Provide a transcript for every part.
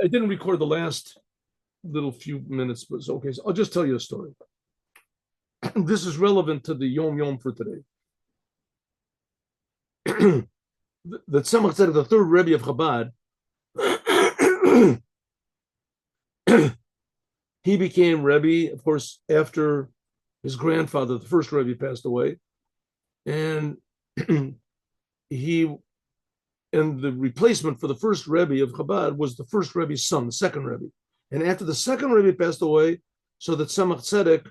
I didn't record the last little few minutes, but it's okay. So I'll just tell you a story. This is relevant to the Yom Yom for today. The Tzemach said the third Rebbe of Chabad, he became Rebbe, of course, after his grandfather, the first Rebbe, passed away. And the replacement for the first Rebbe of Chabad was the first Rebbe's son, the second Rebbe. And after the second Rebbe passed away, so that Tzemach Tzedek,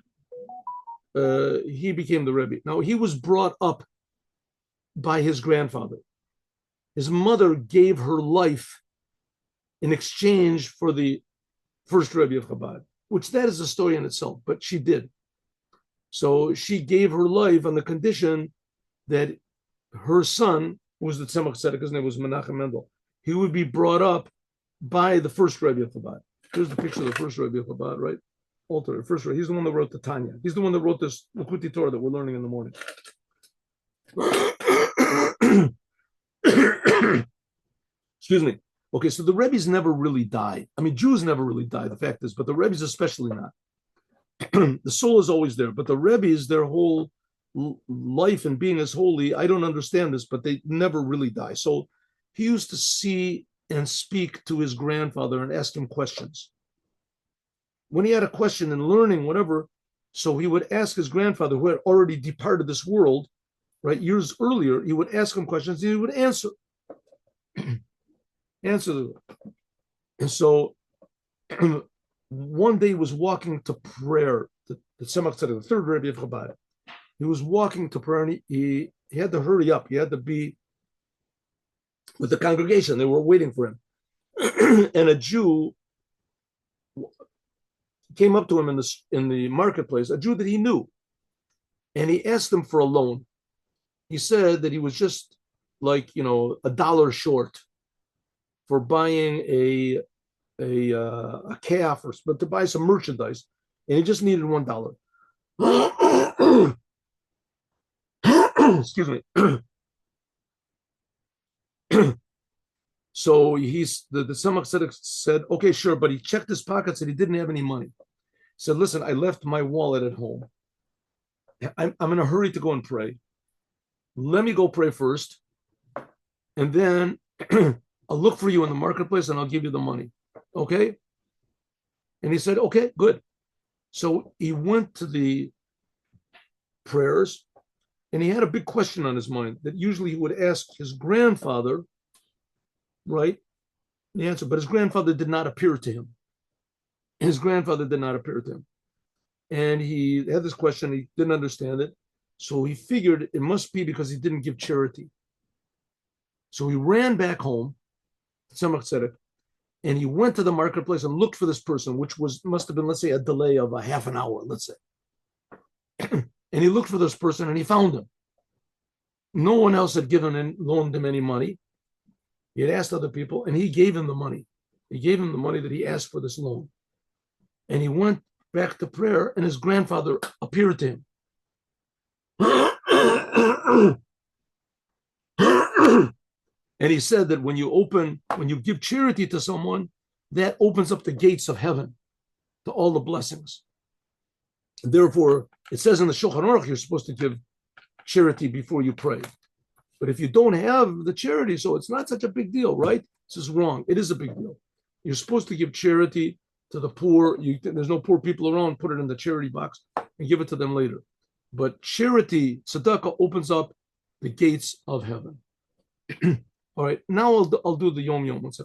he became the Rebbe. Now, he was brought up by his grandfather. His mother gave her life in exchange for the first Rebbe of Chabad, which that is a story in itself, but she did. So she gave her life on the condition that her son, who was the Tzemach Tzedek, his name was Menachem Mendel, he would be brought up by the first Rebbe of Chabad. Here's the picture of the first Rebbe of Chabad, right? Alter, first Rebbe. He's the one that wrote the Tanya. He's the one that wrote this Likkutei Torah that we're learning in the morning. Excuse me. Okay, so the Rebbe's never really died. I mean, Jews never really die, the fact is, but the Rebbe's especially not. The soul is always there, but the Rebbe's, their whole life and being as holy, I don't understand this, but they never really die. So he used to see and speak to his grandfather and ask him questions. When he had a question in learning, whatever, so he would ask his grandfather, who had already departed this world, right, years earlier, he would ask him questions and he would answer. And so one day he was walking to prayer, the Tzemach Tzedek, the third Rebbe of Chabad. He was walking to prayer and he had to hurry up. He had to be with the congregation. They were waiting for him. And a Jew came up to him in the marketplace, a Jew that he knew. And he asked him for a loan. He said that he was just like, $1 short for buying a calf, but to buy some merchandise, and he just needed $1. Excuse me. So the Tzemach Tzedek said, okay, sure, but he checked his pockets and he didn't have any money. He said, listen, I left my wallet at home. I'm in a hurry to go and pray. Let me go pray first, and then I'll look for you in the marketplace and I'll give you the money. Okay? And he said, okay, good. So he went to the prayers and he had a big question on his mind that usually he would ask his grandfather, right? The answer, but his grandfather did not appear to him. His grandfather did not appear to him. And he had this question, he didn't understand it. So he figured it must be because he didn't give charity. So he ran back home, Tzemach Tzedek, and he went to the marketplace and looked for this person, which must have been, let's say, a delay of a half an hour, let's say. And he looked for this person and he found him. No one else had loaned him any money. He had asked other people, and he gave him the money. He gave him the money that he asked for this loan. And he went back to prayer, and his grandfather appeared to him. And he said that when you give charity to someone, that opens up the gates of heaven to all the blessings. And therefore, it says in the Shulchan Aruch, you're supposed to give charity before you pray. But if you don't have the charity, so it's not such a big deal, right? This is wrong. It is a big deal. You're supposed to give charity to the poor. There's no poor people around, put it in the charity box and give it to them later. But charity, tzedakah, opens up the gates of heaven. All right, now I'll do the Yom Yom.